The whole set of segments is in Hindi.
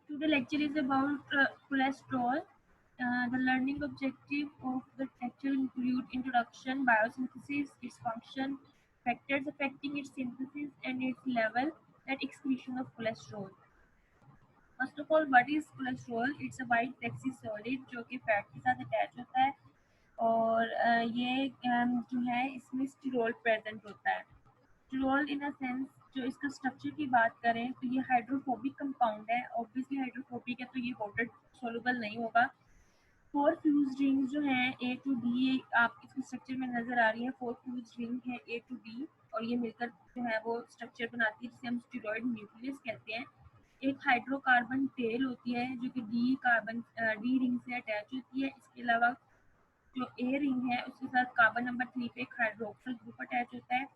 Today lecture is about cholesterol. The learning objective of the lecture include introduction, biosynthesis, its function, factors affecting its synthesis, and its level and excretion of cholesterol. First of all, what is cholesterol? It's a white flexy solid जो कि फैट के साथ अटैच होता है और ये जो है इसमें स्टीरोल प्रेजेंट होता है। स्टीरोल इन अ सेंस जो इसका स्ट्रक्चर की बात करें तो ये हाइड्रोफोबिक कंपाउंड है। ऑब्वियसली हाइड्रोफोबिक है तो ये वाटर सोलुबल नहीं होगा। 4 फ्यूज रिंग्स जो हैं ए टू डी आप इसके स्ट्रक्चर में नजर आ रही है। 4 फ्यूज रिंग है ए टू डी और ये मिलकर जो है वो स्ट्रक्चर बनाती है जिसे हम स्टीरॉयड न्यूक्लियस कहते हैं। एक हाइड्रोकार्बन टेल होती है जो कि डी रिंग से अटैच होती है। इसके अलावा जो ए रिंग है उसके साथ कार्बन नंबर 3 पे एक हाइड्रोक्सिल ग्रुप अटैच होता है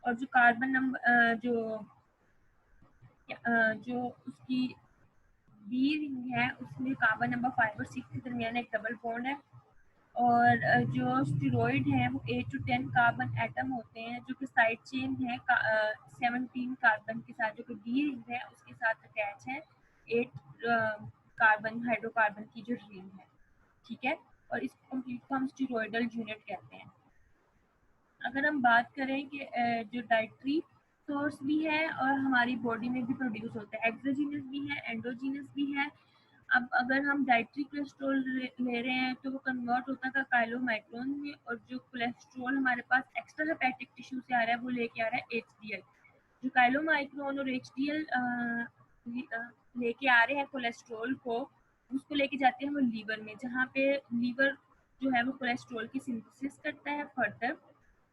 और जो कार्बन नंबर जो उसकी बी रिंग है उसमें कार्बन नंबर 5 और 6 के दरमियान एक डबल बॉन्ड है और जो स्टीरॉयड है वो 8 to 10 कार्बन एटम होते हैं जो कि साइड चेन है 17 कार्बन के साथ जो कि डी रिंग है उसके साथ अटैच है 8 कार्बन हाइड्रोकार्बन की जो रिंग है। ठीक है, और इसको कंप्लीट को हम स्टीरॉयडल यूनिट कहते हैं। अगर हम बात करें कि जो डाइटरी सोर्स भी है और हमारी बॉडी में भी प्रोड्यूस होता है, एक्सोजीनस भी है एंडोजीनस भी है। अब अगर हम डाइटरी कोलेस्ट्रॉल ले रहे हैं तो वो कन्वर्ट होता है काइलोमाइक्रोन में और जो कोलेस्ट्रॉल हमारे पास एक्स्ट्रा हेपेटिक टिश्यू से आ रहा है वो लेके आ रहा है एचडीएल। जो काइलोमाइक्रोन और एचडीएल लेके आ रहे हैं कोलेस्ट्रॉल को उसको लेके जाते हैं वो लीवर में जहाँ पे लीवर जो है वो कोलेस्ट्रॉल की सिंथेसिस करता है फर्दर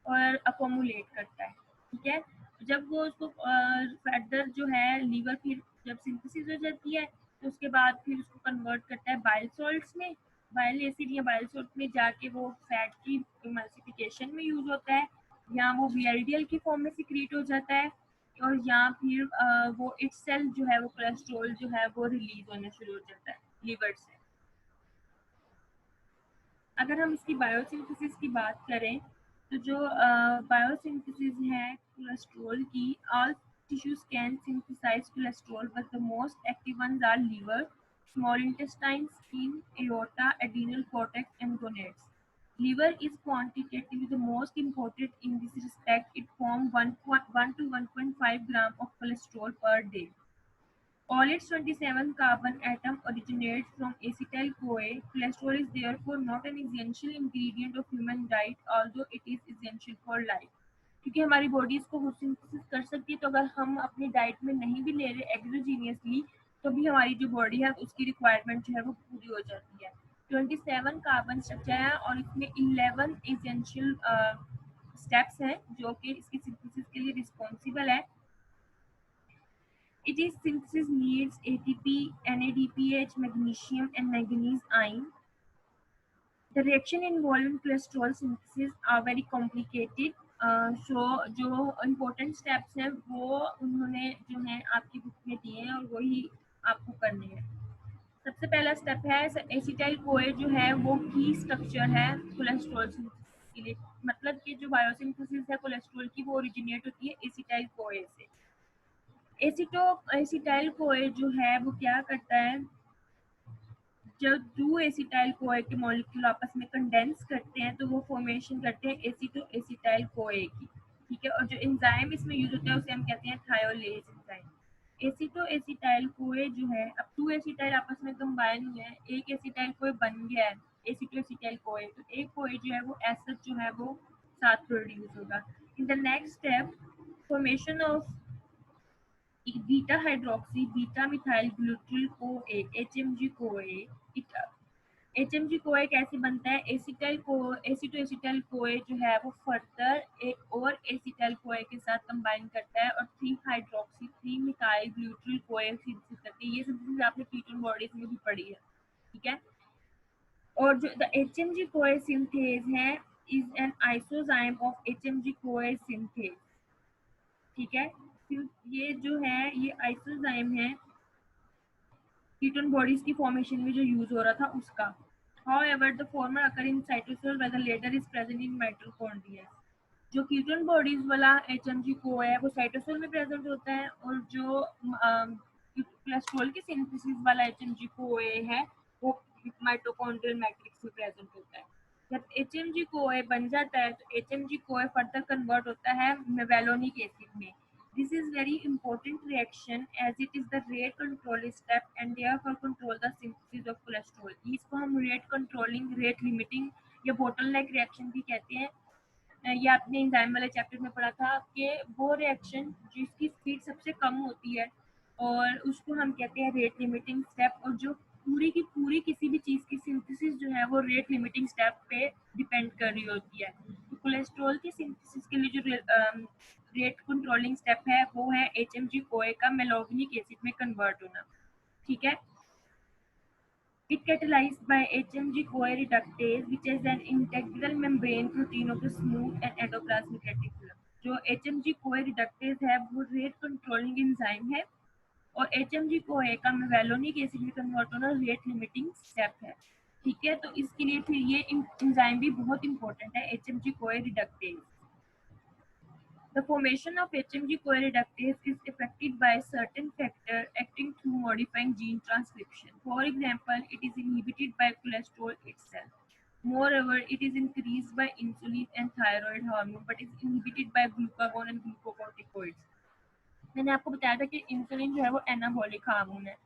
और अकोमुलेट करता है। ठीक है, जब वो उसको फर्दर जो है लीवर फिर जब सिंथेसिस हो जाती है तो उसके बाद फिर उसको कन्वर्ट करता है बाइल सॉल्ट्स में। बाइल एसिड या बाइल सॉल्ट में जाके वो फैट की इमल्सिफिकेशन में यूज होता है या वो वीएलडीएल की फॉर्म में सिक्रीट हो जाता है और या फिर वो इटसेल्फ जो है वो कोलेस्ट्रॉल जो है वो रिलीज होना शुरू हो जाता है लीवर से। अगर हम इसकी बायोसिंथेसिस की बात करें तो जो बायोसिंथेसिस है कोलेस्ट्रॉल की, all tissues can synthesise cholesterol but the most active ones are liver, small intestine, skin, aorta, adrenal cortex, and gonads. Liver is quantitatively the most important in this respect. It forms 1 to 1.5 gram of cholesterol per day. All its 27 carbon atom originates from acetyl-CoA. Cholesterol is therefore not an essential ingredient of human diet, although it is essential for life. क्योंकि हमारी बॉडी इसको सिंथेसिस कर सकती है तो अगर हम अपनी डाइट में नहीं भी ले रहे एक्सोजीनियसली तो भी हमारी जो बॉडी है उसकी रिक्वायरमेंट जो है वो पूरी हो जाती है। 27 कार्बन स्ट्रक्चर है और इसमें 11 एसेंशियल स्टेप्स हैं जो कि इसकी सिंथेसिस के लिए रिस्पॉन्सिबल है। It is synthesis needs ATP, NADPH, magnesium, and manganese ion. The reaction involved in cholesterol synthesis are very complicated. So जो important steps हैं वो उन्होंने जो है आपकी बुक में दिए हैं और वही आपको करने हैं। सबसे पहला स्टेप है एसिटाइल कोए जो है वो की स्ट्रक्चर है कोलेस्ट्रॉल सिंथेसिस के लिए। मतलब कि जो बायोसिंथेसिस है कोलेस्ट्रॉल की वो ओरिजिनेट होती है एसिटाइल कोए से। एसिटाइल कोए जो है वो क्या करता है, जब दो एसिटाइल कोए के मॉलिक्यूल आपस में कंडेंस करते हैं तो वो फॉर्मेशन करते हैं एसिटो एसिटाइल कोए की। ठीक है, और जो एंजाइम इसमें यूज होता है उसे हम कहते हैं थायोलेज एंजाइम। एसिटो एसिटाइल कोए जो है, अब 2 एसिटाइल आपस में कंबाइन हुए हैं, एक एसिटाइल कोए बन गया है एसिटो एसिटाइल कोए, तो एक कोए जो है वो एसिड जो है वो साथ प्रोड्यूस होगा। In the next step formation of beta hydroxy beta methyl glutaryl CoA HMG कोए। एचएमजी कोए कैसे बनता है, एसिटो एसिटाइल कोए जो है वो फर्दर एक और एसिटाइल कोए के साथ कंबाइन करता है और 3 हाइड्रोक्सी 3 मिथाइल ग्लूट्रिल कोए सिंथेसिस करती है। ये सिंथेसिस आपने कीटोन बॉडीज में भी पढ़ी है। ठीक है, और जो द एचएमजी कोए सिंथेज है इज एन आइसोजाइम ऑफ एचएमजी कोए सिंथेज। ठीक है, ये जो है ये आइसोजाइम है कीटोन बॉडीज की फॉर्मेशन में जो यूज हो रहा था उसका। However, the former occur in cytosol while the latter is present in mitochondria. जो कीटोन बॉडीज वाला HMG को है वो साइटोसोल में प्रेजेंट होता है और जो कोलेस्ट्रॉल के सिंथेसिस वाला HMG CoA है वो माइटोकॉन्ड्रियल मैट्रिक्स में प्रेजेंट होता है। जब HMG CoA बन जाता है तो HMG CoA फर्दर कन्वर्ट होता है मेवेलोनिक एसिड में। This is very important reaction as it is the rate control step and therefore control the synthesis of cholesterol. इसको हम rate controlling, rate limiting या bottleneck reaction भी कहते हैं। ये आपने एंजाइम वाले चैप्टर में पढ़ा था कि वो रिएक्शन जिसकी स्पीड सबसे कम होती है और उसको हम कहते हैं रेट लिमिटिंग स्टेप, और जो पूरी की पूरी किसी भी चीज़ की सिंथेसिस जो है वो रेट लिमिटिंग स्टेप पे डिपेंड कर रही होती है। तो कोलेस्ट्रॉल की सिंथेसिस के लिए जो रेट कंट्रोलिंग स्टेप है वो है HMG CoA का मेलोविनिक एसिड में कन्वर्ट होना। ठीक है, it catalyzed by HMG CoA reductase, which is an integral membrane protein of the smooth and endoplasmic reticulum. जो HMG CoA reductase है वो रेट कंट्रोलिंग एंजाइम है और HMG CoA का मेवेलोनिक एसिड में कन्वर्ट होना रेट लिमिटिंग स्टेप है। ठीक है, तो इसके लिए फिर ये एंजाइम भी बहुत इंपॉर्टेंट है HMG CoA reductase। The formation of HMG CoA reductase is affected by certain factor acting through modifying gene transcription. For example, it is inhibited by cholesterol itself. Moreover, it is increased by insulin and thyroid hormone, but is inhibited by glucagon and glucocorticoids. मैंने आपको बताया था कि इंसुलिन जो है वो एनाबॉलिक हार्मोन है।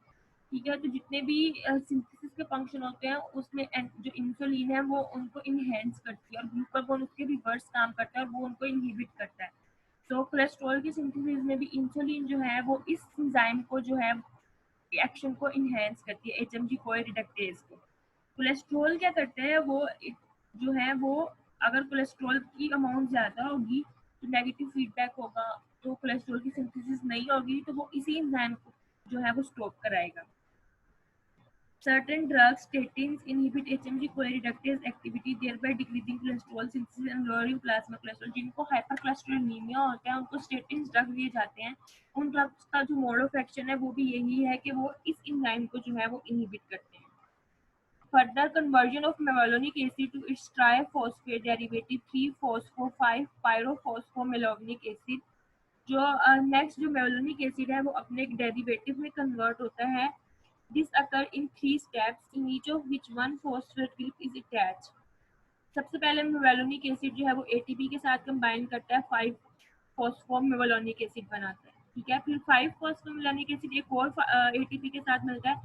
ठीक है, तो जितने भी सिंथेसिस के फंक्शन होते हैं उसमें जो इंसुलिन है वो उनको इनहेंस करती है और ग्लूकागोन उसके रिवर्स काम करता है और वो उनको इनहिबिट करता है। तो कोलेस्ट्रॉल की सिंथेसिस में भी इंसुलिन जो है वो इस एंजाइम को जो है एक्शन को इनहेंस करती है HMG CoA रिडक्टेज को। कोलेस्ट्रॉल क्या करते हैं वो जो है वो अगर कोलेस्ट्रॉल की अमाउंट ज़्यादा होगी तो नेगेटिव फीडबैक होगा, तो कोलेस्ट्रॉल की सिंथेसिस नहीं होगी तो वो इसी एंजाइम को जो है वो स्टॉप कराएगा। Certain drugs, statins, inhibit HMG CoA reductase activity, thereby decreasing cholesterol synthesis and lowering plasma cholesterol. जिनको hypercholesterolemia होता है उनको statins ड्रग दिए जाते हैं। उन ड्रग्स का जो मोड ऑफ एक्शन है वो भी यही है कि वो इस एंजाइम को जो है वो इनहिबिट करते हैं। Further conversion of mevalonic acid to its triphosphate derivative 3-phosphor-5-pyrophosphomalevolonic acid, जो नेक्स्ट जो मेवेलोनिक एसिड है वो अपने एक डेरिवेटिव में कन्वर्ट होता है। This occur in 3 steps, in each of which one phosphate group is attached. सबसे पहले मेवेलोनिक एसिड जो है वो ATP के साथ कंबाइन करता है 5 फॉस्फोमेवेलोनिक एसिड बनाता है। ठीक है, फिर 5 फॉस्फोमेवेलोनिक एसिड एक और ATP के साथ मिलता है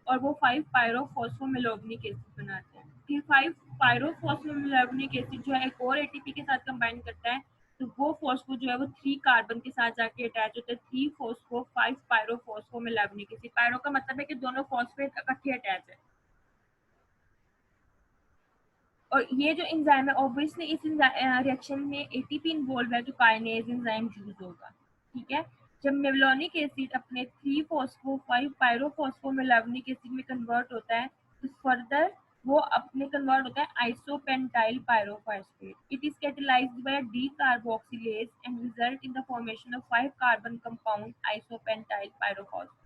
और वो 5 पायरोफॉस्फोमेवेलोनिक एसिड बनाता है। फिर 5 पायरोफॉस्फोमेवेलोनिक एसिड जो है एक और ATP के साथ कंबाइन करता है तो वो फॉस्फो जो है वो 3 कार्बन के साथ जाके अटैच होता है 3 फॉस्फो 5 पायरोफॉस्फोमेवेलोनिक एसिड। पायरो का मतलब है कि दोनों फॉस्फेट इकट्ठे अटैच है। और ये जो एंजाइम है ऑब्वियसली इस रिएक्शन में ATP इन्वॉल्व है तो काइनेज एंजाइम यूज होगा। ठीक है, जब मेवेलोनिक एसिड अपने 3 फॉस्फो 5 पायरोफॉस्फोमेवेलोनिक एसिड में कन्वर्ट होता है तो फर्दर वो अपने कन्वर्ट होता है isopentyl pyrophosphate. It is catalysed by decarboxylase and result in the formation of 5 carbon compound isopentyl pyrophosphate.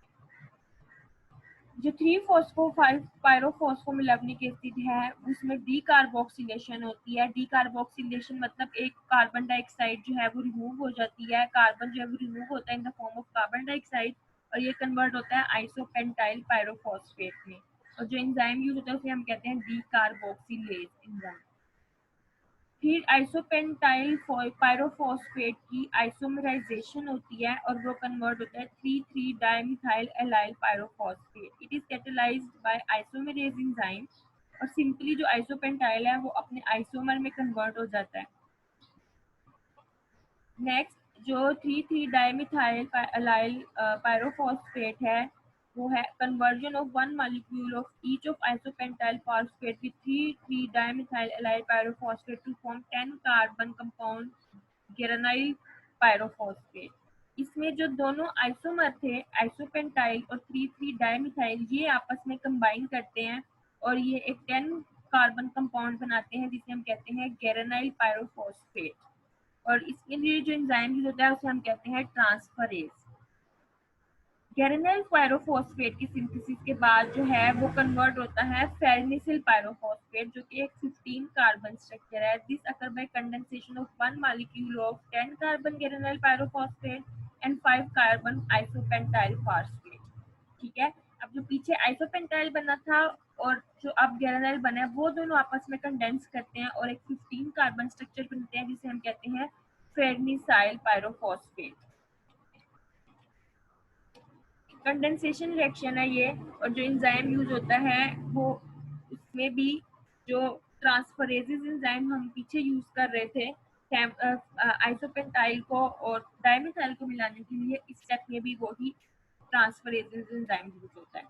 जो 3-फॉस्फो-5 पायरोफॉस्फोमेलेवनिक एसिड है उसमें डीकार्बोक्सिलेशन होती है। डीकार्बोक्सिलेशन मतलब एक कार्बन डाइऑक्साइड जो है वो रिमूव हो जाती है, कार्बन जो है वो रिमूव होता है in the form of carbon dioxide और ये कन्वर्ट होता है आइसोपेंटाइल पायरोफॉस्फेट में। और जो एंजाइम यूज होता है उसे हम कहते हैं डीकार्बोक्सिलेज एंजाइम। फिर आइसोपेंटाइल पायरोफॉस्फेट की आइसोमराइजेशन होती है और वो कन्वर्ट होता है 3,3 dimethyl allyl pyrophosphate. It is catalysed by isomerase enzyme और सिंपली जो आइसोपेंटाइल है वो अपने आइसोमर में कन्वर्ट हो जाता है। नेक्स्ट जो 3,3 डाइमिथाइल एलाइल पायरोफॉस्फेट है वो है conversion of one molecule of each of isopentenyl phosphate with 3,3 dimethyl allyl pyrophosphate to form 10 carbon compound geranyl pyrophosphate. इसमें जो दोनों आइसोमर थे आइसोपेंटाइल और 3,3 डाइमिथाइल ये आपस में कंबाइन करते हैं और ये एक 10 कार्बन कंपाउंड बनाते हैं जिसे हम कहते हैं गेरानाइल पायरोफॉस्फेट। और इसके लिए जो एंजाइम यूज होता है उसे हम कहते हैं ट्रांसफरेज। गेरानाइल पायरोफॉस्फेट की सिंथेसिस के बाद जो है वो कन्वर्ट होता है फेरनिसिल पायरोफॉस्फेट जो कि एक 15 कार्बन स्ट्रक्चर है। This occur by condensation of one molecule of 10 carbon geranyl pyrophosphate and 5 carbon isopentenyl phosphate. ठीक है। अब जो पीछे आइसोपेंटाइल बना था और जो अब गेरानाइल बना है वो दोनों आपस में कंडेंस करते हैं और एक 15 कार्बन स्ट्रक्चर बनते हैं जिसे हम कहते हैं फेर्निसाइल पायरोफॉस्फेट। कंडेंसेशन रिएक्शन है ये, और जो एंजाइम यूज होता है वो उसमें भी जो ट्रांसफरेजेस एंजाइम हम पीछे यूज कर रहे थे आइसोपेंटाइल को और डाइमिथाइल को मिलाने के लिए, इस स्टेप में भी वही ट्रांसफरेजेस एंजाइम यूज होता है।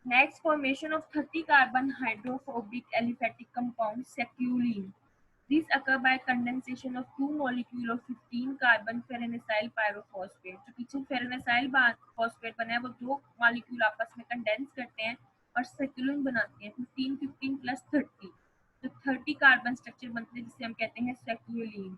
Next, formation of 30 carbon hydrophobic aliphatic compound seculine. These occur by condensation of two molecules of 15 carbon ferronecyl pyrophosphate. जो पीछे ferronecyl phosphate बना है वो दो मॉलिक्यूल आपस में कंडेंस करते हैं और सेक्यूलिन बनाते हैं 15 15 प्लस 30, तो 30 कार्बन स्ट्रक्चर बनते हैं जिसे हम कहते हैं सेक्यूलिन।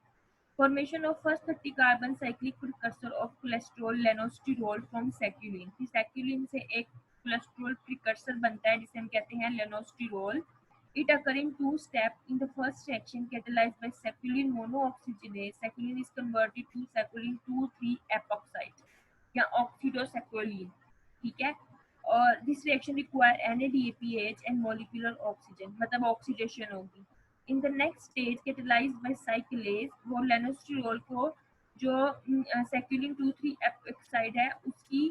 Formation of first 30 carbon cyclic precursor of cholesterol लेनोस्टिरोल from सेक्यूलिन। फिर सेक्यूलिन से एक कोलेस्ट्रॉल प्रिकर्सर बनता है जिसे हम कहते हैं लेनोस्टिरोल। It occur in two steps. In the first reaction, catalyzed by seculin monooxygenase, seculin is converted to seculin 2,3 epoxide या oxidoseculin, ठीक है। और this reaction require NADPH and molecular oxygen, मतलब ऑक्सीडेशन होगी। In the next stage, catalyzed by cyclase, वो लेनोस्टिरोल को जो सेक्यूलिन 2,3 एपोक्साइड है उसकी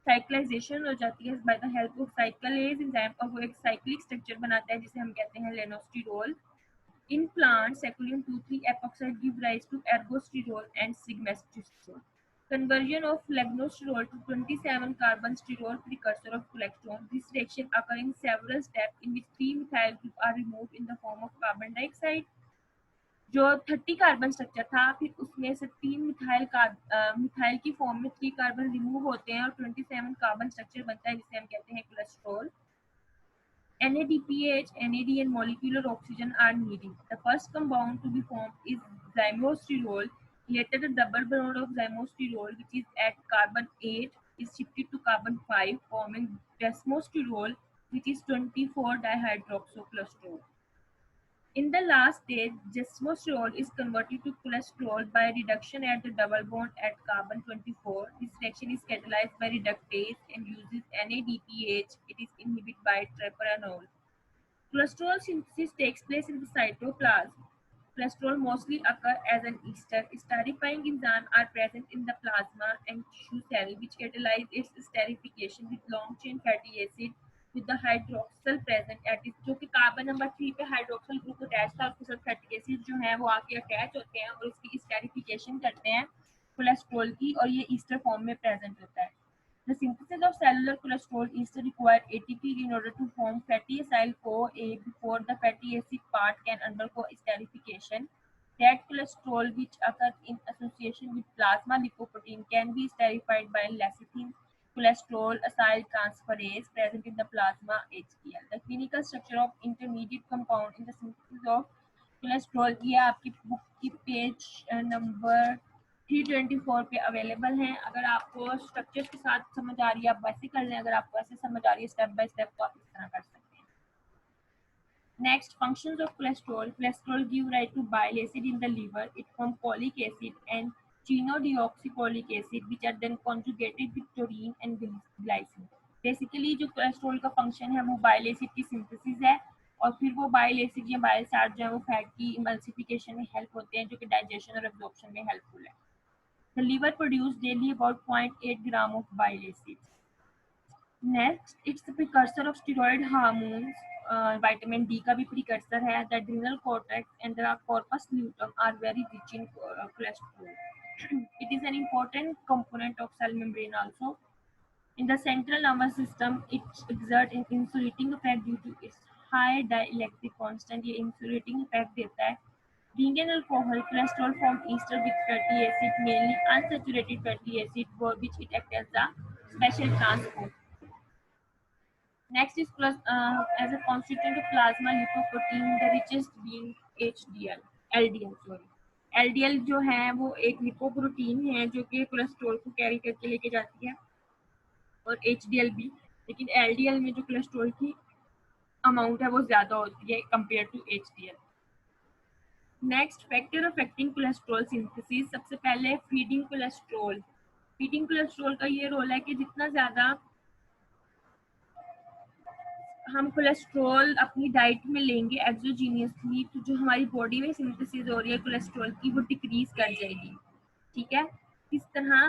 साइक्लाइजेशन हो जाती है by the help of साइक्लेज enzyme और वो एक साइक्लिक स्ट्रक्चर बनाता है जिसे हम कहते हैं lanosterol. In plant squalene 2,3 epoxide give rise to ergosterol and stigmasterol. Conversion of legnosterol to 27 carbon sterol precursor of cholesterol. This reaction occurs in several steps in which 3 methyl group are removed in the form of carbon dioxide. जो 30 कार्बन स्ट्रक्चर था फिर उसमें से 3 मिथाइल की फॉर्म में 3 कार्बन रिमूव होते हैं और 27 कार्बन स्ट्रक्चर बनता है जिसे हम कहते हैं cholesterol. NADPH, NAD and molecular oxygen are needed. The first compound to be formed is zymosterol. Later, the double bond of zymosterol, which is at carbon 8, is shifted to carbon 5, forming desmosterol, which is 24 dihydroxycholesterol. In the last stage, desmosterol is converted to cholesterol by reduction at the double bond at carbon 24. This reaction is catalyzed by reductase and uses NADPH. It is inhibited by trypranol. Cholesterol synthesis takes place in the cytoplasm. Cholesterol mostly occur as an ester. Esterifying enzymes are present in the plasma and tissue cell, which catalyze its esterification with long-chain fatty acid with the hydroxyl present at it, जो कि कार्बन नंबर 3 पे हाइड्रोक्सिल ग्रुप अटैच था उसके साथ फैटी एसिड जो है वो आके अटैच होते हैं और इसकी एस्टेरिफिकेशन करते हैं कोलेस्ट्रॉल की और ये ईस्टर फॉर्म में प्रेजेंट होता है। The synthesis of cellular cholesterol ester require ATP in order to form fatty acyl CoA before the fatty acid part can undergo esterification. That cholesterol which occurs in association with plasma lipoprotein can be esterified by lecithin cholesterol acyl transferase present in the plasma HCl. The clinical structure of intermediate compound in the synthesis of cholesterol ये आपकी बुक की पेज नंबर 324 पे अवेलेबल हैं। अगर आपको स्ट्रक्चर्स के साथ समझ आ रही है आप वैसे कर लें, अगर आपको ऐसे समझ आ रही है स्टेप बाय स्टेप तो आप इस तरह कर सकते हैं। Next, functions of cholesterol. Cholesterol give rise to bile acid in the liver, it form cholic acid and chenodeoxycholic acid which are then conjugated with taurine and glycine. Basically जो कोलेस्ट्रॉल का फंक्शन है वो बाइल एसिड की सिंथेसिस है और फिर वो बाइल एसिड या बाइल साल्ट जो है वो फैट की इमल्सिफिकेशन में हेल्प होते हैं जो कि डाइजेशन और एब्जॉर्प्शन में हेल्पफुल है। The liver produces daily about 0.8 gram of bile acids. Next, it's the precursor of steroid hormones. Vitamin D का भी precursor है. The adrenal cortex and the corpus luteum are very rich in cholesterol. It is an important component of cell membrane also. In the central nervous system, it exerts an insulating effect due to its high dielectric constant. ये insulating effect देता है. Being an alcohol, cholesterol forms ester with fatty acid, mainly unsaturated fatty acid, for which it acts as a special transport. Next is as a constituent of plasma lipoprotein, the richest being HDL, LDL sorry. LDL जो है वो एक लिपोप्रोटीन है जो कि कोलेस्ट्रॉल को कैरी करके लेके जाती है और HDL भी, लेकिन LDL में जो कोलेस्ट्रॉल की अमाउंट है वो ज़्यादा होती है compare to HDL। Next, factor affecting cholesterol synthesis. सबसे पहले फीडिंग कोलेस्ट्रॉल। फीडिंग कोलेस्ट्रॉल का ये रोल है कि जितना ज़्यादा हम कोलेस्ट्रॉल अपनी डाइट में लेंगे एक्सोजीनियसली, तो जो हमारी बॉडी में सिंथेसिस हो रही है कोलेस्ट्रॉल की वो डिक्रीज कर जाएगी। ठीक है, इस तरह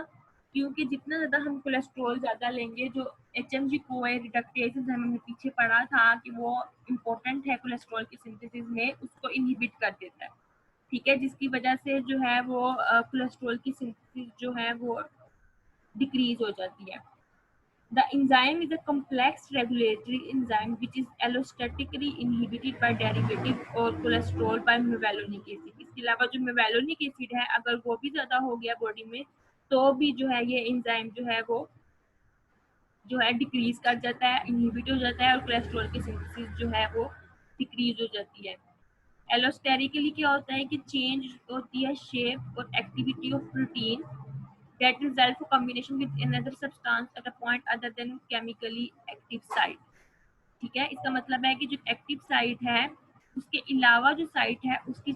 क्योंकि जितना ज़्यादा हम कोलेस्ट्रॉल ज़्यादा लेंगे, जो HMG-CoA रिडक्टेज हमने पीछे पढ़ा था कि वो इम्पोर्टेंट है कोलेस्ट्रॉल की सिंथेसिस में, उसको इनहिबिट कर देता है। ठीक है, जिसकी वजह से जो है वो कोलेस्ट्रॉल की सिंथेसिस जो है वो डिक्रीज हो जाती है। The enzyme is a complex regulatory enzyme which is allostatically inhibited by derivative और cholesterol by mevalonic acid। इसके अलावा जो mevalonic acid है, अगर वो भी ज़्यादा हो गया बॉडी में, तो भी जो है ये एंजाइम जो है वो जो है डिक्रीज कर जाता है, इनहिबिट हो जाता है और कोलेस्ट्रॉल की सिंथेसिस जो है वो डिक्रीज हो जाती है। एलोस्टेरिकली क्या होता है कि चेंज होती है शेप और activity of protein that result for combination with another substance at a point other than chemically active site। ठीक है, इसका मतलब है कि जो एक्टिव साइट है उसके अलावा जो साइट है उसकी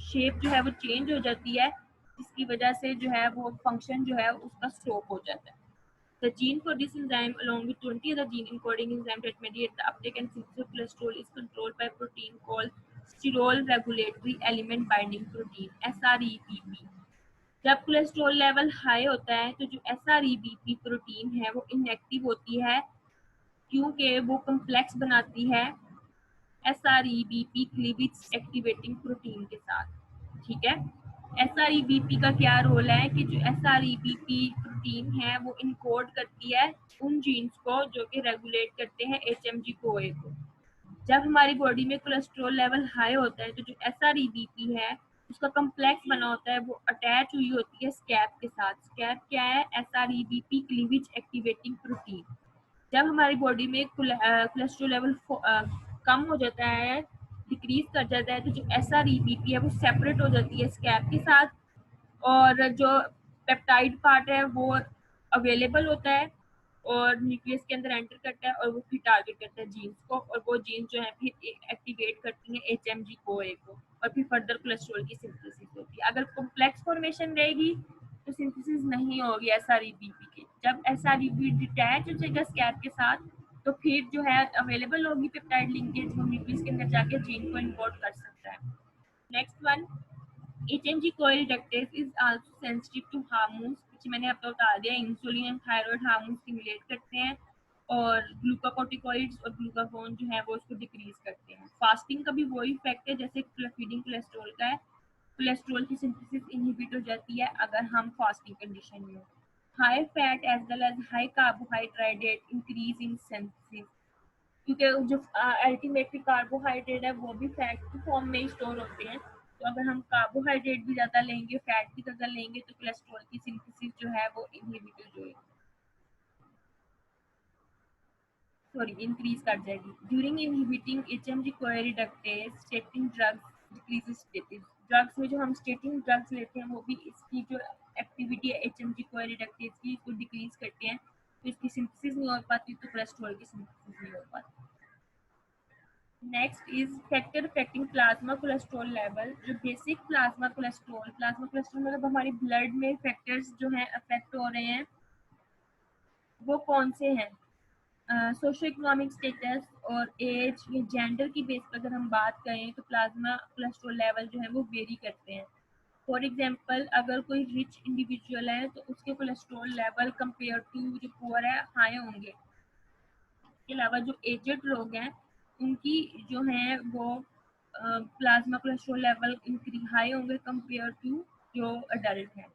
शेप जो है वो चेंज हो जाती है, जिसकी वजह से जो है वो फंक्शन जो है उसका स्टॉप हो जाता है। The gene for this enzyme along with 20 other gene encoding enzymes that mediate the uptake and synthesis of cholesterol is controlled by a protein called sterol regulatory element binding protein SREBP। जब कोलेस्ट्रॉल लेवल हाई होता है तो जो SREBP प्रोटीन है वो इनएक्टिव होती है, क्योंकि वो कम्प्लेक्स बनाती है SREBP क्लीवेज एक्टिवेटिंग प्रोटीन के साथ। ठीक है, SREBP का क्या रोल है कि जो SREBP प्रोटीन है वो इनकोड करती है उन जीन्स को जो कि रेगुलेट करते हैं HMG-CoA को। जब हमारी बॉडी में कोलेस्ट्रॉल लेवल हाई होता है तो जो SREBP है उसका कम्प्लेक्स बना होता है, वो अटैच हुई होती है स्कैप के साथ। स्कैप क्या है? SREBP cleavage activating protein. जब हमारी बॉडी में कोलेस्ट्रॉल लेवल कम हो जाता है, डिक्रीज कर जाता है, तो जो SREBP है वो सेपरेट हो जाती है स्कैप के साथ, और जो पेप्टाइड पार्ट है वो अवेलेबल होता है और न्यूक्लियस के अंदर एंटर करता है और वो फिर टारगेट करता है जीन्स को, और वो जीन्स जो है फिर एक्टिवेट करती हैं HMG-CoA को, और फिर फर्दर कोलेस्ट्रॉल की सिंथेसिस होती है। अगर कॉम्प्लेक्स फॉर्मेशन रहेगी तो सिंथेसिस नहीं होगी SREBP की। जब SREBP डिटैच हो जाएगा स्कैप के साथ, तो फिर जो है अवेलेबल होगी पेप्टाइड लिंकेज, वो न्यूक्लियस के अंदर जाके जीन को इम्पोर्ट कर सकता है। Next one, HMG-CoA reductase is also sensitive to hormones, which मैंने आपको बता दिया, insulin and thyroid hormone stimulate करते हैं, और ग्लूकोकोर्टिकॉइड्स और ग्लूकागोन जो है वो उसको डिक्रीज करते हैं। फास्टिंग का भी वही इफेक्ट है जैसे फीडिंग कोलेस्ट्रॉल का है। कोलेस्ट्रॉल की सिंथेसिस इनहिबिट हो जाती है अगर हम फास्टिंग कंडीशन में हो। High fat as well as high carbohydrate increase in synthesis, क्योंकि जो अल्टीमेटली कार्बोहाइड्रेट है वो भी फैट की फॉर्म में स्टोर होते हैं। तो अगर हम कार्बोहाइड्रेट भी ज़्यादा लेंगे, फैट भी ज़्यादा लेंगे, तो कोलेस्ट्रॉल की सिंथेसिस जो है वो इंक्रीज कर जाएगी। During inhibiting HMG-CoA reductase statin drugs decreases statin. Drugs में जो हम स्टेटिन ड्रग्स लेते हैं वो भी इसकी जो एक्टिविटी है HMG-CoA रिडक्टेज की इसको डिक्रीज करते हैं, तो इसकी सिंथेसिस नहीं हो पाती, तो कोलेस्ट्रॉल की सिंथेसिस नहीं हो पाती। Next is factor affecting plasma cholesterol level. जो बेसिक प्लाज्मा कोलेस्ट्रॉल मतलब हमारी ब्लड में फैक्टर्स जो हैं अफेक्ट हो रहे हैं वो कौन से हैं? सोशो इकोनॉमिक स्टेटस और एज या जेंडर की बेस पर अगर हम बात करें तो प्लाज्मा कोलेस्ट्रॉल लेवल जो है वो वेरी करते हैं। फॉर एग्जांपल, अगर कोई रिच इंडिविजुअल है तो उसके कोलेस्ट्रॉल लेवल कंपेयर टू जो पुअर है हाई होंगे। इसके अलावा जो एजेड लोग हैं उनकी जो है वो प्लाज्मा कोलेस्ट्रॉल लेवल हाई होंगे कंपेयर टू जो अडल्ट हैं।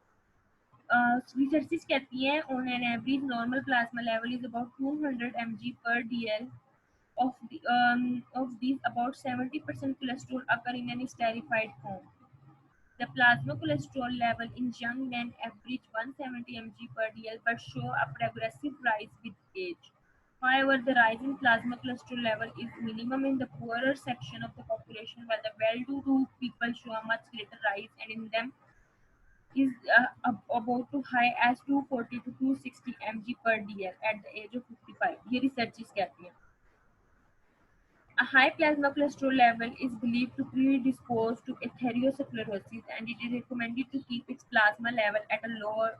रिसर्चेस कहती हैं on an average normal plasma level is about 200 mg/dl of these about 70% cholesterol occur in an esterified form. The plasma cholesterol level in young men average 170 mg/dl but show a progressive rise with age. However, the rise in plasma cholesterol level is minimum in the poorer section of the population, while the well-to-do people show a much greater rise, and in them is about to high as 240 to 260 mg/dl at the age of 55. ये researches कहती हैं। A high plasma cholesterol level is believed to predispose to atherosclerosis, and it is recommended to keep its plasma level at a lower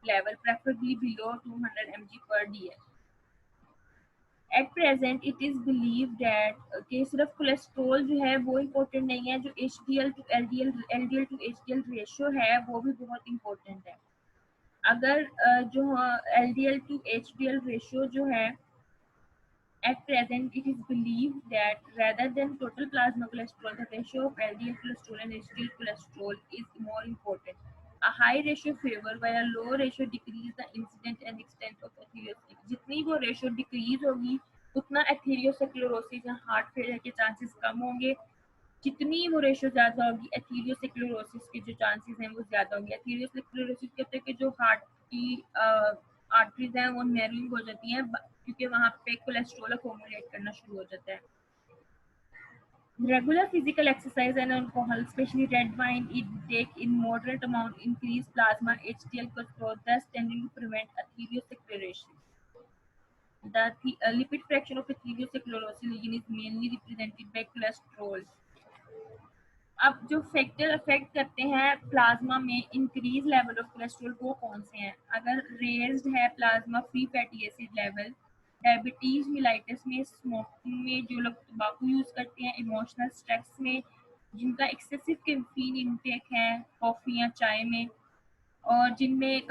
level, preferably below 200 mg/dl. At present it is believe that कि सिर्फ कोलेस्ट्रॉल जो है वो इम्पोर्टेंट नहीं है, जो HDL to LDL to HDL ratio है वो भी बहुत इम्पोर्टेंट है। अगर जो LDL टू HDL रेशो जो है at present it is believed that rather than total plasma cholesterol, the ratio of LDL cholesterol and HDL cholesterol is more important. A high ratio favor while a low ratio decrease the incidence and extent of atherosclerosis. जितनी वो रेशो डिक्रीज होगी उतना एथेरियोस्क्लेरोसिस या हार्ट फेलियर के चांसेस कम होंगे। जितनी वो रेशो ज़्यादा होगी एथेरियोस्क्लेरोसिस के जो चांसेस हैं वो ज़्यादा होंगे। एथेरियोस्क्लेरोसिस कहते हैं कि जो हार्ट की आर्टरीज हैं वो नैरोइंग हो जाती हैं क्योंकि वहाँ पे कोलेस्ट्रॉल अकोमुलेट करना शुरू हो जाता है। Regular physical exercise and alcohol, especially red wine intake in moderate amount, increase plasma HDL cholesterol, thus tending to prevent atherosclerosis. The lipid fraction of atherosclerosis lesion is mainly represented by cholesterol. अब जो फैक्टर अफेक्ट करते हैं प्लाज्मा में इंक्रीज लेवल ऑफ कोलेस्ट्रॉल वो कौन से हैं? अगर रेज्ड है plasma free fatty acid level, diabetes mellitus में, स्मोकिंग में, जो लोग तंबाकू यूज करते हैं, इमोशनल स्ट्रेस में, जिनका एक्सेसिव कैफीन इनटेक है कॉफ़ी या चाय में, और जिनमें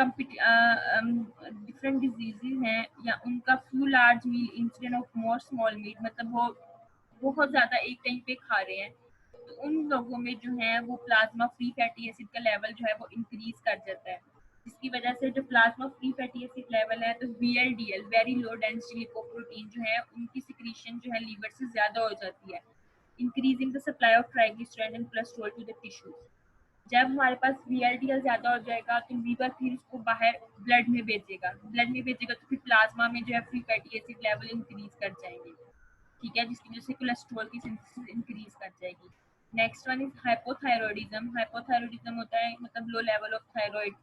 डिफरेंट डिजीजेज हैं या उनका few large meal instead of more small meat, मतलब वो बहुत ज़्यादा एक टाइम पे खा रहे हैं, तो उन लोगों में जो है वो प्लाज्मा फ्री फैटी एसिड का लेवल जो है वो इंक्रीज कर जाता है, जिसकी वजह से जो plasma free fatty acid level है तो VLDL very low density lipoprotein जो है उनकी सिक्रीशन जो है लीवर से ज़्यादा हो जाती है, increasing the supply of triglyceride and cholesterol to the tissues. जब हमारे पास VLDL ज़्यादा हो जाएगा तो लीवर फिर उसको बाहर ब्लड में भेजेगा, तो फिर प्लाज्मा में जो है free fatty acid level increase कर जाएंगे, ठीक है, जिसकी वजह से कोलेस्ट्रॉल की सिंथेसिस इंक्रीज कर जाएगी। Next one is hypothyroidism. Hypothyroidism होता है मतलब low level of thyroid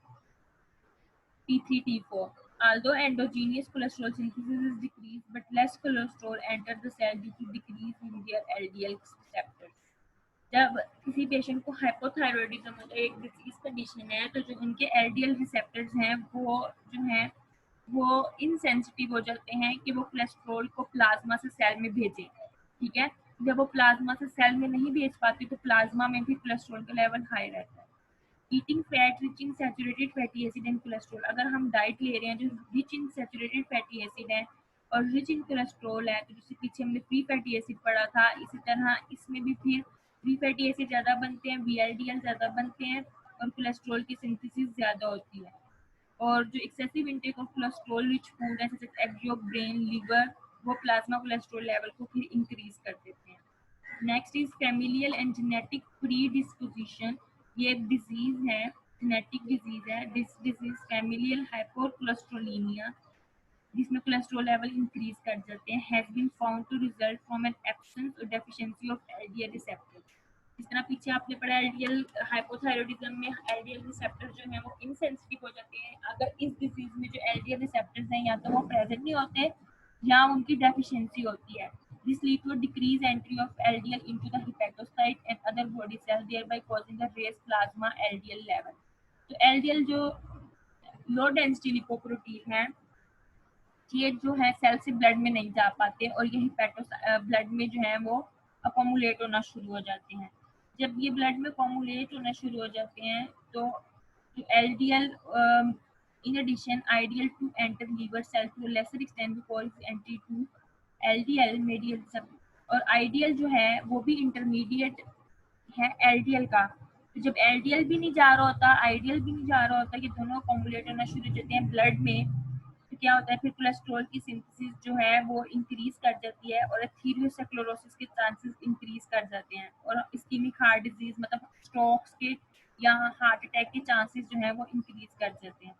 T3 T4. Although endogenous cholesterol synthesis is decreased, but less cholesterol enters the cell due to decrease in their LDL receptors. जब किसी पेशेंट को हाइपोथायरॉयडिज्म होता है, एक डिजीज कंडीशन है, तो जो उनके LDL रिसेप्टर्स हैं वो जो हैं वो इनसेंसिटिव हो जाते हैं कि वो कोलेस्ट्रॉल को प्लाज्मा से सेल में भेजें, ठीक है। जब वो प्लाज्मा से सेल में नहीं भेज पाती तो प्लाज्मा में भी कोलेस्ट्रॉल का लेवल हाई रहता है। Eating fat rich in saturated fatty acid and cholesterol, अगर हम डाइट ले रहे हैं जो rich in saturated fatty acid है और रिच इन कोलेस्ट्रॉल है, तो जैसे पीछे हमने फ्री फैटी एसिड पढ़ा था, इसी तरह इसमें भी फिर फ्री फैटी एसिड ज़्यादा बनते हैं, VLDL ज़्यादा बनते हैं और कोलेस्ट्रॉल की सिंथेसिस ज़्यादा होती है। और जो excessive intake of cholesterol rich food है जैसे एग योक, ब्रेन, लिवर, वो प्लाज्मा कोलेस्ट्रॉल लेवल को फिर इंक्रीज कर देते हैं। Next is familial and genetic predisposition, ये एक डिजीज है, जेनेटिक डिजीज है। दिस डिजीज फैमिलियल हाइपोकोलेस्ट्रोलिनिया, जिसमें कोलेस्ट्रॉल लेवल इंक्रीज कर जाते हैं, has been found to result from an absence or deficiency of LDL receptor. जिस तरह पीछे आपने पढ़ा LDL हाइपोथायरॉयडिज्म में LDL रिसेप्टर जो है वो इनसेंसिटिव हो जाते हैं, अगर इस डिजीज में जो LDL रिसेप्टर्स हैं या तो वो प्रेजेंट नहीं होते या उनकी डेफिशिएंसी होती है। This leads to a decreased entry of LDL into the hepatocyte and other body cells, thereby causing a raised plasma LDL level. तो LDL जो लो डेंसिटी लिपोप्रोटीन है ये जो है सेल से ब्लड में नहीं जा पाते और ये ब्लड में जो है वो अकोमुलेट होना शुरू हो जाते हैं। जब ये ब्लड में अकोमुलेट होना शुरू हो जाते हैं तो LDL in addition ideal to enter liver cell to a lesser extent before its entry to LDL medial और आइडियल जो है वो भी इंटरमीडिएट है LDL का। तो जब LDL भी नहीं जा रहा होता, आइडियल भी नहीं जा रहा होता, ये दोनों अकोमुलेट होना शुरू हो जाते हैं ब्लड में, तो क्या होता है फिर कोलेस्ट्रॉल की सिंथेसिस जो है वो इंक्रीज कर जाती है और एथेरियोस्क्लेरोसिस के चांसेस इंक्रीज कर जाते हैं और इस्कीमिक हार्ट डिजीज मतलब स्ट्रोक्स के या हार्ट अटैक के चांसेस जो है वो इंक्रीज कर जाते हैं।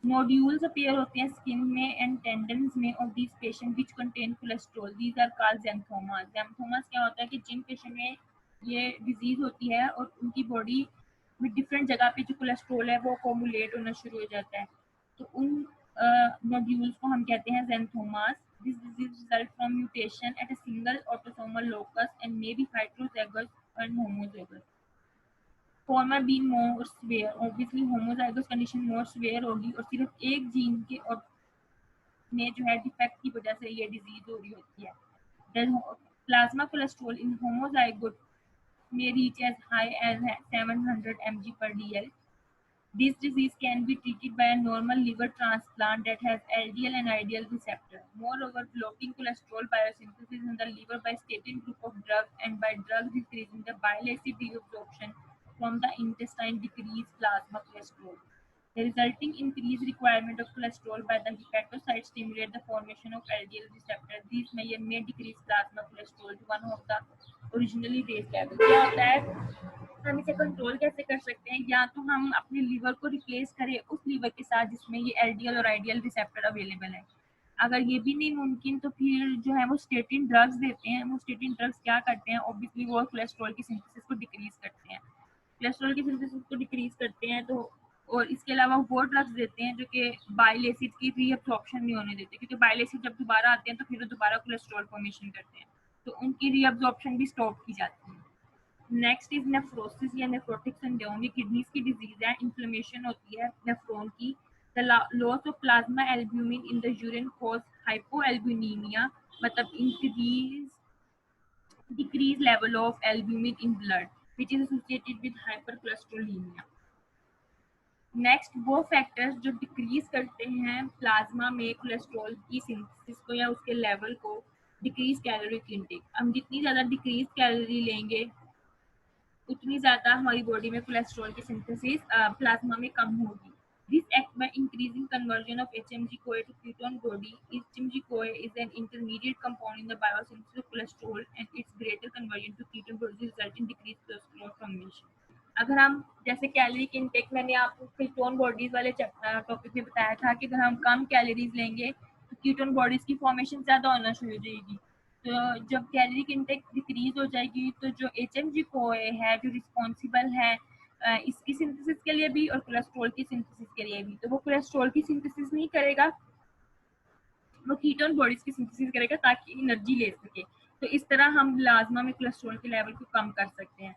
नोड्यूल्स अपीयर होते हैं स्किन में एंड टेंडन्स में of this patient which contain cholesterol, these are called xanthomas. Xanthomas क्या होता है कि जिन पेशेंट में ये डिजीज होती है और उनकी बॉडी में डिफरेंट जगह पे जो कोलेस्ट्रॉल है वो अकोमुलेट होना शुरू हो जाता है, तो उन नोड्यूल्स को हम कहते हैं xanthomas. This disease result from mutation at a single autosomal locus and may be heterozygous and homozygous. Former being more severe, obviously homozygous condition more severe होगी और सिर्फ एक जीन के और में जो है डिफेक्ट की वजह से ये डिजीज हो रही होती है। Then plasma cholesterol in homozygote may reach as high as 700 mg per dl. This disease can be treated by a normal liver transplant that has LDL and IDL receptor. Moreover, blocking cholesterol biosynthesis in the liver by statin group of drugs and by drugs decreasing the bile acid reabsorption from the intestine decrease plasma cholesterol. The resulting increased requirement of cholesterol by the hepatocytes stimulate the formation of LDL receptor. These may decrease plasma cholesterol to one of the originally raised level. क्या होता है, हम इसे कंट्रोल कैसे कर सकते हैं? या तो हम अपने लीवर को रिप्लेस करें उस लीवर के साथ जिसमें ये एलडीएल और आईडीएल रिसेप्टर अवेलेबल है। अगर ये भी नहीं मुमकिन तो फिर जो है वो स्टेटिन ड्रग्स देते हैं। वो स्टेटिन ड्रग्स क्या करते हैं? ऑब्वियसली वो कोलेस्ट्रॉल की सिंथेसिस को डिक्रीज करते हैं। कोलेस्ट्रॉल की सिंथेसिस को डिक्रीज करते हैं तो और इसके अलावा वो ड्रग्स देते हैं जो कि बाइल एसिड की रीअब्जॉर्प्शन नहीं होने देते, क्योंकि बाइल एसिड जब दोबारा आते हैं तो फिर वो दोबारा कोलेस्ट्रॉल फॉर्मेशन करते हैं, तो उनकी रीअब्जॉर्प्शन भी स्टॉप की जाती है। नेक्स्ट इज नेफ्रोसिस या नेफ्रोटिक सिंड्रोम। ये किडनीज की डिजीज है, इन्फ्लेमेशन होती है नेफ्रॉन की। The loss of plasma albumin in the urine cause hypoalbuminemia, मतलब increase decreased level of albumin in blood, which is associated with hypercholesterolemia. Next वो फैक्टर्स जो डिक्रीज करते हैं प्लाज्मा में कोलेस्ट्रॉल की सिंथेसिस को या उसके लेवल को, डिक्रीज कैलोरी इनटेक। हम जितनी ज़्यादा डिक्रीज कैलोरी लेंगे उतनी ज़्यादा हमारी बॉडी में कोलेस्ट्रॉल की सिंथेसिस प्लाज्मा में कम होगी। This act by increasing conversion of HMG-CoA to ketone body. HMG-CoA is an intermediate compound in the biosynthesis of cholesterol, and its greater conversion to ketone bodies result in decreased cholesterol formation. अगर हम जैसे कैलोरी की इनटेक, मैंने आपको कीटोन बॉडीज वाले टॉपिक में बताया था कि अगर हम कम कैलोरीज लेंगे तो कीटोन बॉडीज की फॉर्मेशन ज़्यादा होना शुरू हो जाएगी। तो जब कैलोरी की इनटेक डिक्रीज हो जाएगी तो जो HMG-CoA है जो रिस्पॉन्सिबल है इसकी सिंथेसिस के लिए भी और कोलेस्ट्रॉल की सिंथेसिस के लिए भी, तो वो कोलेस्ट्रॉल की सिंथेसिस नहीं करेगा, वो कीटोन बॉडीज की सिंथेसिस करेगा ताकि एनर्जी ले सके। तो इस तरह हम प्लाज्मा में कोलेस्ट्रॉल के लेवल को कम कर सकते हैं।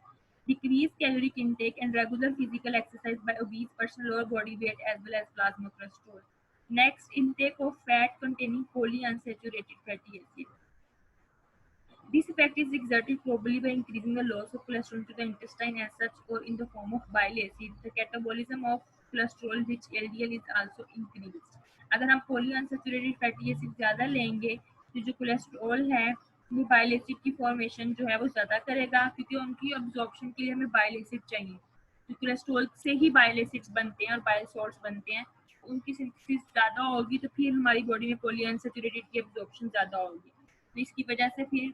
Decrease caloric intake and regular physical exercise by obese person lower body weight as well as plasma cholesterol. Next, intake of fat containing polyunsaturated fatty acid. This effect is exerted probably by increasing the loss of cholesterol to the intestine as such or in the form of bile acid. The catabolism of cholesterol rich LDL is also increased. अगर हम polyunsaturated fatty acid ज़्यादा लेंगे तो जो कोलेस्ट्रॉल है वो बाइल एसिड की फॉर्मेशन जो है वो ज़्यादा करेगा, क्योंकि उनकी अब्जॉर्प्शन के लिए हमें बाइल एसिड चाहिए। तो कोलेस्ट्रॉल से ही बाइल एसिड्स बनते हैं और बाइल सॉल्ट्स बनते हैं, उनकी सिंथेसिस ज़्यादा होगी तो फिर हमारी बॉडी में polyunsaturated की अब्जॉर्प्शन ज़्यादा होगी, तो इसकी वजह से फिर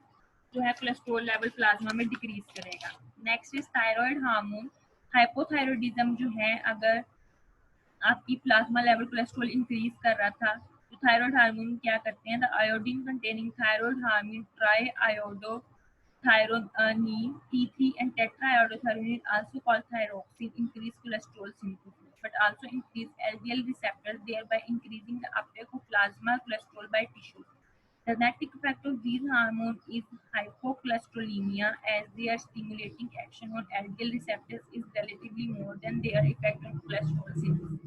जो है कोलेस्ट्रॉल लेवल प्लाज्मा में डिक्रीज करेगा। Next is thyroid hormone. Hypothyroidism जो है, अगर आपकी प्लाज्मा लेवल कोलेस्ट्रॉल इंक्रीज कर रहा था तो थायराइड हार्मोन क्या करते हैं? The iodine containing thyroid hormone try iodo thyronine T3 and tetraiodothyronine also called thyroxine increase cholesterol synthesis but also increase LDL receptors, thereby increasing the uptake of plasma cholesterol by tissues. The genetic effect of these hormones is hypocholesterolemia, as their stimulating action on LDL receptors is relatively more than their effect on cholesterol synthesis.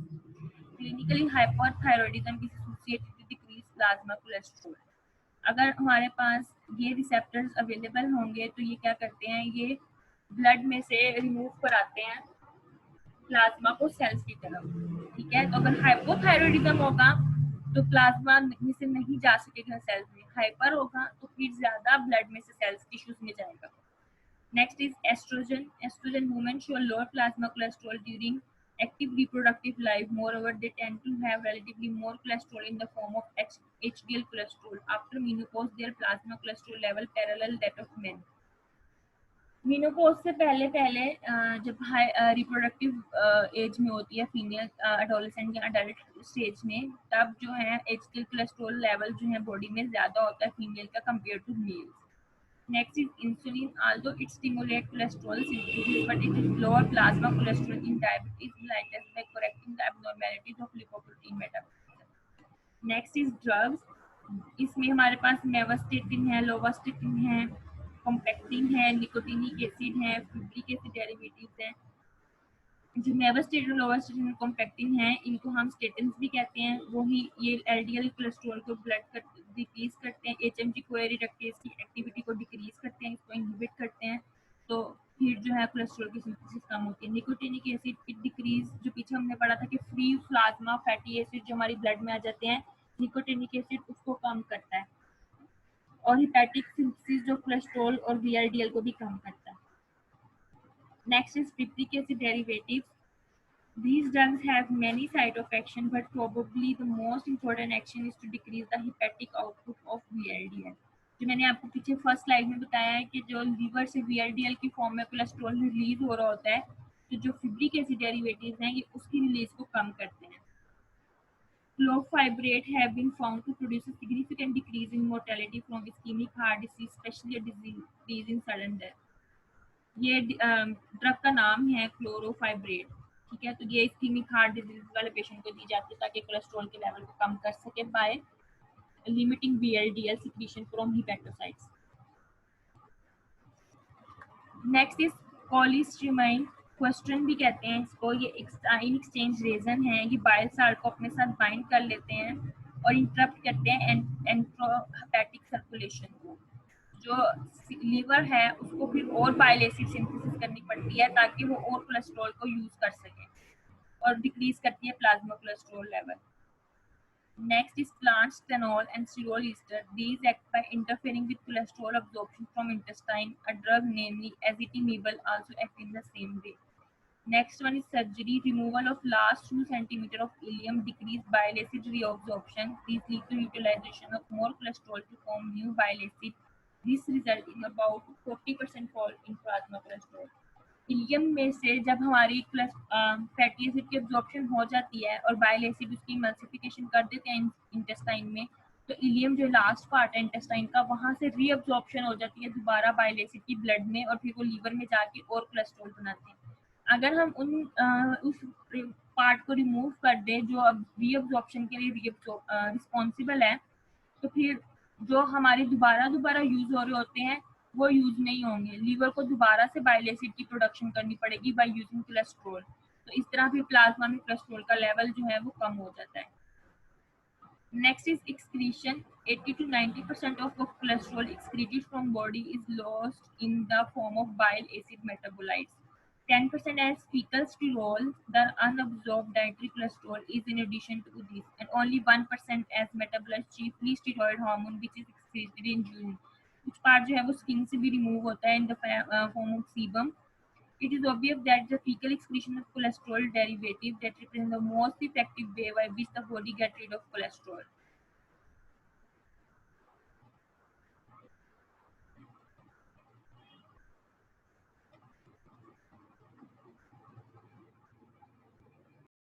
Clinically, hyperthyroidism is associated with decreased plasma cholesterol. अगर हमारे पास ये रिसेप्टर्स अवेलेबल होंगे तो ये क्या करते हैं, ये ब्लड में से रिमूव कराते हैं प्लाज्मा को सेल्स की तरफ। ठीक है, तो अगर हाइपोथायरॉयडिज्म होगा तो प्लाज्मा से नहीं जा सकेगा सेल्स में, हाइपर होगा तो फिर ज्यादा ब्लड में से सेल्स टिश्यूज में जाएगा। Next is oestrogen. Oestrogen women show lower plasma cholesterol during active reproductive life. Moreover, they tend to have relatively more cholesterol in the form of HDL cholesterol. After menopause, their plasma cholesterol level parallel that of men. Menopause से पहले पहले जब हाई रिप्रोडक्टिव एज में होती है फीमेल, एडोलेसेंट या अडल्ट स्टेज में, तब जो है एचडीएल कोलेस्ट्रॉल लेवल जो है बॉडी में ज़्यादा होता है फीमेल का compare to males. Next is insulin. Although it stimulates cholesterol synthesis, but it is lower plasma cholesterol in diabetes mellitus by correcting the abnormalities of lipoprotein metabolism. Next is drugs. इसमें हमारे पास मेवास्टेटिन है, लोवास्टेटिन है, कॉम्पेक्टिन है, निकोटिनिक एसिड है, फ्यूब्रिक एसिड डेरिवेटिव्स हैं। जो नेवर स्टेटन लोअर स्टेटन कॉम्पैक्टिन है, इनको हम स्टेटन्स भी कहते हैं। वो ही ये एलडीएल कोलेस्ट्रॉल को ब्लड डिक्रीज करते हैं, एचएमजी कोए रिडक्टेज की एक्टिविटी को डिक्रीज करते हैं, इसको इनहिबिट करते हैं। तो फिर जो है कोलेस्ट्रॉल की सिंथेसिस कम होती है। निकोटिनिक एसिड की डिक्रीज, जो पीछे हमने पढ़ा था कि फ्री प्लाज्मा फैटी एसिड जो हमारी ब्लड में आ जाते हैं, निकोटिनिक एसिड उसको कम करता है। और हिपैटिक सिंथेसिस जो कोलेस्ट्रॉल और वीएलडीएल को भी कम करता है। Next is fibric acid derivatives. These drugs have many side of action, but probably the most important action is to decrease the hepatic output of VLDL. जो मैंने आपको पीछे फर्स्ट स्लाइड में बताया है कि जो लीवर से VLDL की फॉर्म में कोलेस्ट्रॉल रिलीज हो रहा होता है, तो जो फिब्रिक एसिड डेरिवेटिव्स हैं ये उसकी रिलीज को कम करते हैं। Cloffibrate have been found to produce a significant decrease in mortality from ischemic heart disease, especially a decrease in sudden death. ये ड्रग का नाम है क्लोरोफाइब्रेट, ठीक है। तो ये इस्कीमिक हार्ट डिजीज वाले पेशेंट को दी जाती है ताकि कोलेस्ट्रॉल के लेवल को कम कर सके by limiting VLDL secretion from hepatocytes. Next is cholestyramine question भी कहते हैं इसको। ये आयन एक्सचेंज रीजन है, ये बाइल साल्ट को अपने साथ बाइंड कर लेते हैं और इंटरप्ट करते हैं एंट्रोहेपेटिक सर्कुलेशन को। जो लीवर है उसको फिर और बाइल एसिड सिंथेसिस करनी पड़ती है ताकि वो और कोलेस्ट्रॉल को यूज कर सके, और डिक्रीज करती है plasma cholesterol level. Next is plant stenol and sterol ester. These act by interfering with cholesterol absorption from intestine. A drug, namely ezetimibe, also acts in the same way. Next one is surgery. Removal of last 2 cm of ileum decrease bile acid reabsorption. These lead to utilization of more cholesterol to form new bile acid. This results in about 40% fall in plasma cholesterol. Ileum में से जब हमारी फैटी एसिड की एब्जॉर्प्शन हो जाती है और बाइल एसिड उसकी इमल्सिफिकेशन कर देते हैं इंटेस्टाइन में, तो इलियम जो लास्ट पार्ट है इंटेस्टाइन का, वहां से रीअब्जॉर्प्शन हो जाती है दोबारा बाइल एसिड की ब्लड में, और फिर वो लीवर में जाके और कोलेस्ट्रॉल बनाते हैं। अगर हम उस पार्ट को रिमूव कर दें जो अब रीअब्जॉर्प्शन के लिए रिस्पॉन्सिबल है, तो फिर जो हमारे दोबारा दोबारा यूज हो रहे होते हैं वो यूज नहीं होंगे। लीवर को दोबारा से बाइल एसिड की प्रोडक्शन करनी पड़ेगी बाय यूजिंग कोलेस्ट्रॉल। तो इस तरह फिर प्लाज्मा में कोलेस्ट्रॉल का लेवल जो है वो कम हो जाता है। Next is excretion. 80 to 90% of cholesterol excreted from body is lost in the form of bile acid metabolites. 10% as fecal sterol, the unabsorbed dietary cholesterol, is in addition to this, and only 1% as metabolized chiefly steroid hormone, which is excreted in urine. कुछ पार्ट जो है वो स्किन से भी रिमूव होता है in the form of sebum. It is obvious that the fecal excretion of cholesterol derivative that represent the most effective way by which the body gets rid of cholesterol.